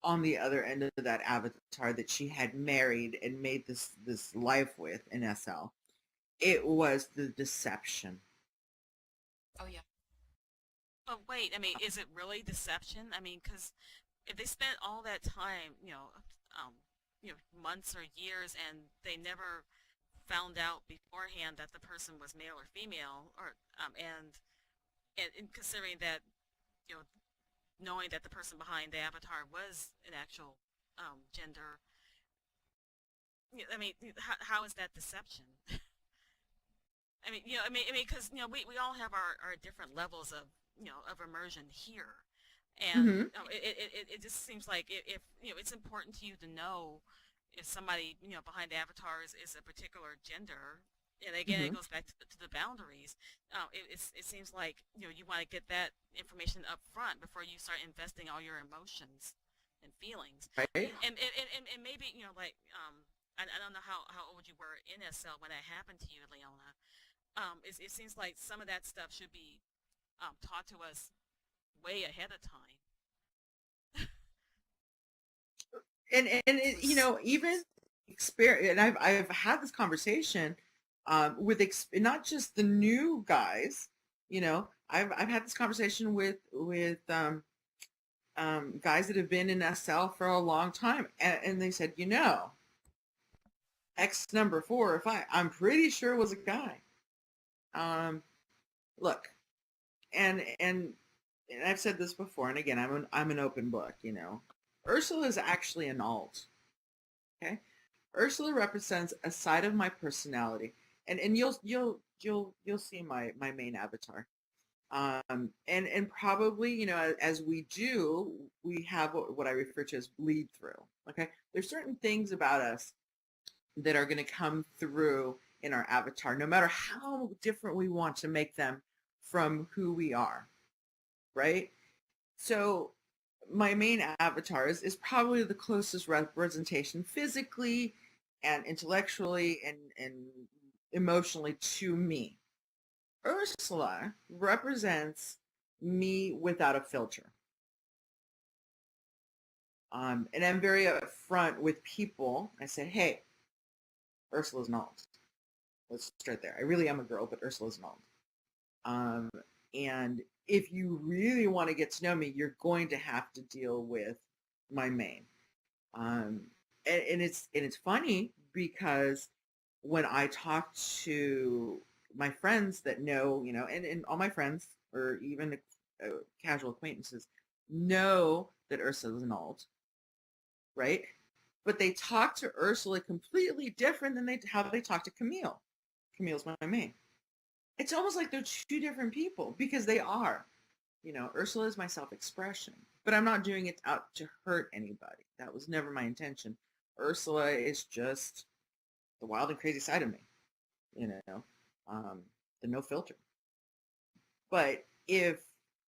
on the other end of that avatar that she had married and made this life with in SL. It was the deception. Oh yeah. But wait, I mean, is it really deception? I mean, because if they spent all that time, months or years, and they never found out beforehand that the person was male or female, or and considering that, you know, knowing that the person behind the avatar was an actual gender, I mean, how is that deception? I mean, because we all have our different levels of of immersion here, and Mm-hmm. it just seems like if it's important to you to know if somebody behind the avatars is a particular gender, and again Mm-hmm. it goes back to the boundaries. It seems like you want to get that information up front before you start investing all your emotions and feelings, Right? and maybe I don't know how old you were in SL when that happened to you, Leona. It seems like some of that stuff should be taught to us way ahead of time. And It was even experience, and I've had this conversation with not just the new guys. I've had this conversation with guys that have been in SL for a long time, and they said, X number 4 or 5, I'm pretty sure it was a guy. Look, and I've said this before, and again, I'm an open book. Ursula is actually an alt. Okay, Ursula represents a side of my personality, and you'll see my main avatar. And probably as we do, we have what I refer to as bleed through. Okay, there's certain things about us that are going to come through in our avatar, no matter how different we want to make them from who we are, right? So my main avatar is probably the closest representation physically and intellectually and emotionally to me. Ursula represents me without a filter. And I'm very upfront with people. I say, hey, Ursula's an alt. Let's start there. I really am a girl, but Ursula's an alt. Um, and if you really want to get to know me, you're going to have to deal with my main. Um, and it's funny because when I talk to my friends that know, and all my friends or even casual acquaintances know that Ursula's an alt, right? But they talk to Ursula completely different than how they talk to Camille. Camille's my main. It's almost like they're two different people because they are. Ursula is my self-expression, but I'm not doing it out to hurt anybody. That was never my intention. Ursula is just the wild and crazy side of me, um, the no filter. But if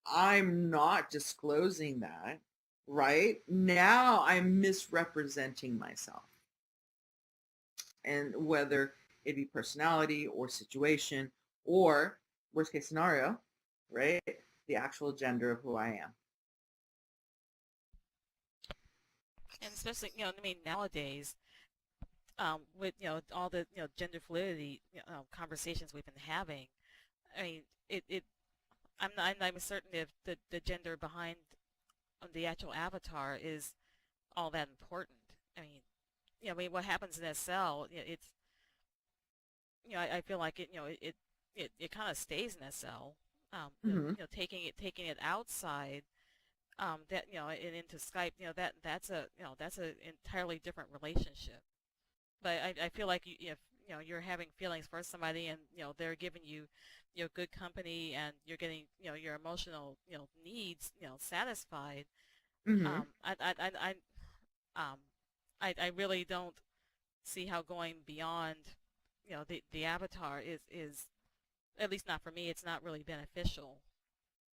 I'm not disclosing that, right now I'm misrepresenting myself. And whether it be personality or situation or worst case scenario, right? The actual gender of who I am. And especially, I mean, nowadays, with all the gender fluidity conversations we've been having, I mean, I'm not even certain if the gender behind the actual avatar is all that important. I mean, I mean, what happens in that cell, it's, I feel like it kind of stays in that cell. Hmm. Taking it outside, that, and into Skype, that's a entirely different relationship. But I feel like if you're having feelings for somebody, and they're giving you good company, and you're getting your emotional needs satisfied. Hmm. I um I really don't see how going beyond the avatar is, at least not for me, it's not really beneficial.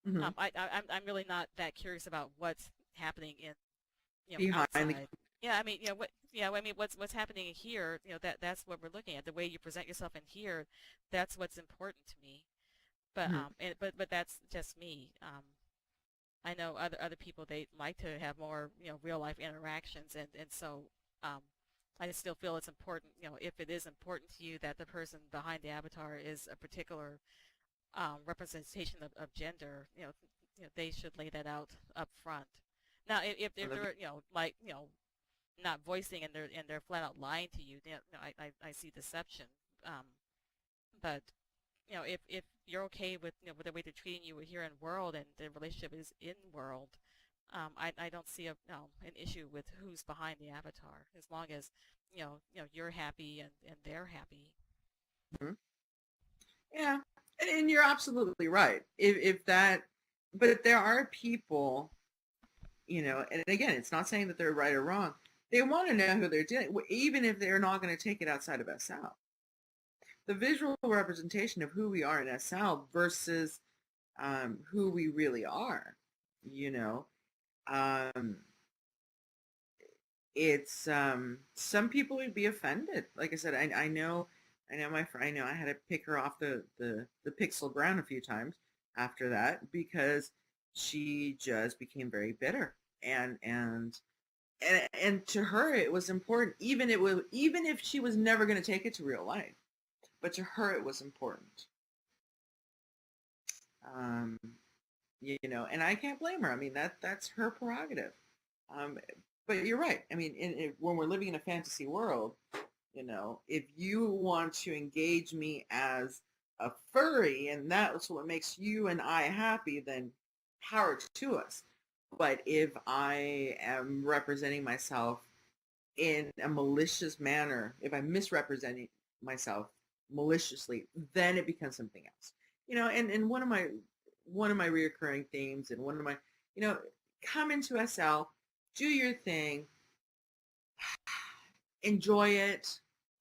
Hmm. I'm really not that curious about what's happening in Behind the. outside. Yeah, I mean, I mean, what's happening here, that's what we're looking at. The way you present yourself in here, that's what's important to me. But Mhm. but that's just me. I know other people, they like to have more real life interactions, and so um, I still feel it's important, if it is important to you that the person behind the avatar is a particular representation of gender, they should lay that out up front. Now, if they're like not voicing, and they're flat out lying to you, I see deception. Um, but if you're okay with the way they're treating you here in world, and the relationship is in world, I don't see an issue with who's behind the avatar, as long as you're happy, and they're happy. Mhm. Yeah, and you're absolutely right. If that, but there are people, and again, it's not saying that they're right or wrong. They want to know who they're dealing with, even if they're not going to take it outside of SL. The visual representation of who we are in SL versus who we really are, you know. Um, it's some people would be offended. Like I said, I know my friend. I know I had to pick her off the pixel ground a few times after that because she just became very bitter, and to her it was important. Even if she was never going to take it to real life, but to her it was important. Um, and I can't blame her. I mean, that's her prerogative. Um, but you're right. I mean, when we're living in a fantasy world, if you want to engage me as a furry and that's what makes you and I happy, then power to us. But if I am representing myself in a malicious manner, if I'm misrepresenting myself maliciously, then it becomes something else. And one of my reoccurring themes, and one of my, you know, come into SL, do your thing, enjoy it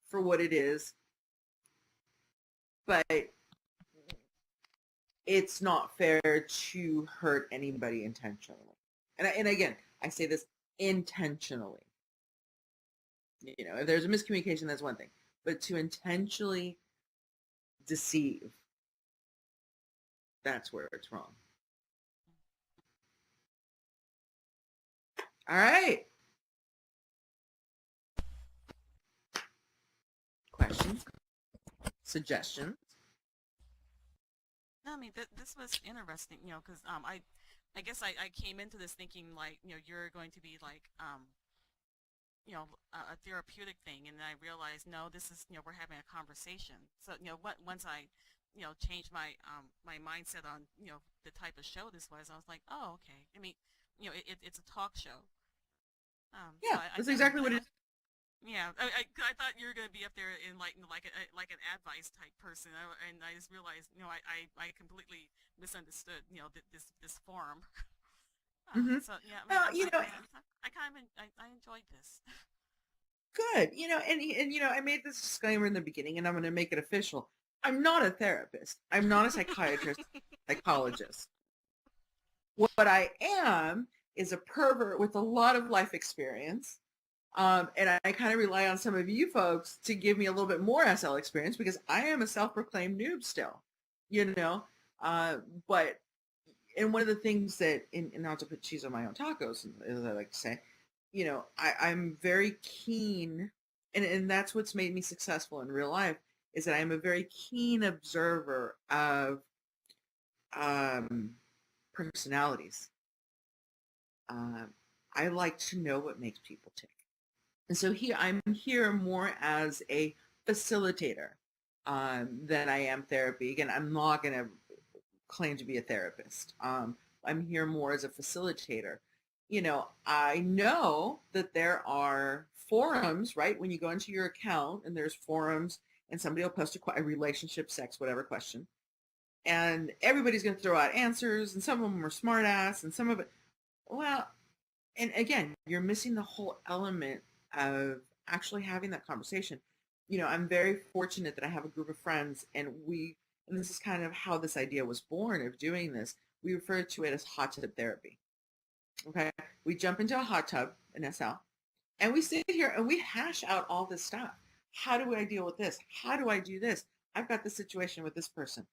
for what it is, but it's not fair to hurt anybody intentionally. And again, I say this intentionally. If there's a miscommunication, that's one thing, but to intentionally deceive, that's where it's wrong. All right. Questions? Suggestions? No, I mean, this was interesting, because I guess I came into this thinking, like, you're going to be like, a therapeutic thing, and then I realized, no, this is, we're having a conversation. So, once I, changed my mindset on, the type of show this was, I was like, oh, okay. I mean, it's a talk show. So Yeah, that's exactly what it is. yeah, I thought you were gonna be up there in like an advice type person, and I just realized, I completely misunderstood, this forum. Mm-hmm. So yeah, I mean, Well, I kind of I enjoyed this. good. I made this disclaimer in the beginning, and I'm going to make it official. I'm not a therapist. I'm not a psychiatrist, psychologist. What I am is a pervert with a lot of life experience. And I kind of rely on some of you folks to give me a little bit more SL experience because I am a self-proclaimed noob still, you know. Uh, but and one of the things that, and not to put cheese on my own tacos, as I like to say, I'm very keen, and that's what's made me successful in real life, is that I'm a very keen observer of um, personalities. I like to know what makes people tick. And so I'm here more as a facilitator than I am therapy. Again, I'm not going to claim to be a therapist. I'm here more as a facilitator. I know that there are forums, right? When you go into your account and there's forums and somebody will post a relationship, sex, whatever question. And everybody's going to throw out answers, and some of them are smart ass and some of it, well, and again, you're missing the whole element of actually having that conversation. I'm very fortunate that I have a group of friends, and this is kind of how this idea was born of doing this. We refer to it as hot tub therapy. Okay. We jump into a hot tub in SL and we sit here and we hash out all this stuff. How do I deal with this? How do I do this? I've got this situation with this person.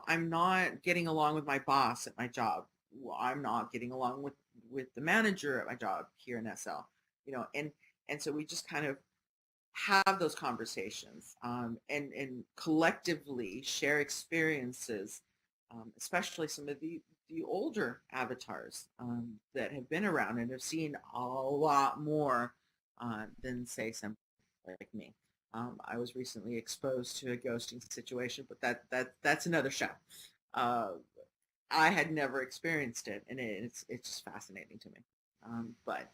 I'm not getting along with my boss at my job. Well, I'm not getting along with the manager at my job here in SL, and so we just kind of have those conversations and collectively share experiences, especially some of the older avatars that have been around and have seen a lot more than, say, some like me. I was recently exposed to a ghosting situation, but that's another show. I had never experienced it, and it's just fascinating to me. But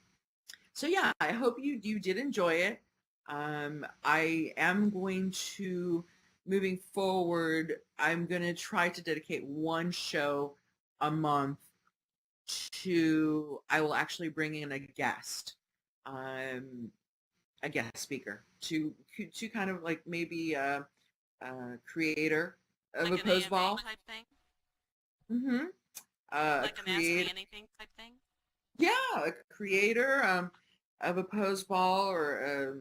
so yeah, I hope you did enjoy it. I am going to, moving forward, I'm going to try to dedicate one show a month to, I will actually bring in a guest speaker to kind of like maybe a creator of Like a an pose AMA ball. type thing? Mm-hmm. Like an Ask Me Anything type thing? Yeah, a creator of a pose ball, or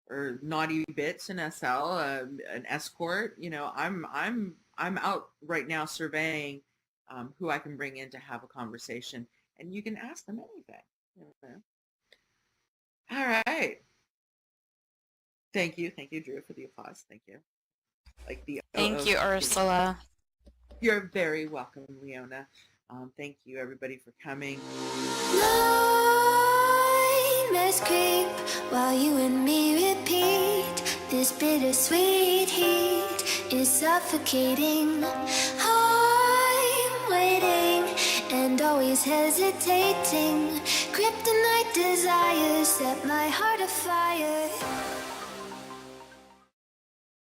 or naughty bits in SL, an escort. I'm out right now surveying who I can bring in to have a conversation, and you can ask them anything. All right. Thank you, Drew, for the applause. Thank you. Like the Thank you, Ursula. You're very welcome, Leona. Thank you, everybody, for coming. Nightmares creep while you and me repeat. This bittersweet heat is suffocating. I'm waiting and always hesitating. Kryptonite desires set my heart afire.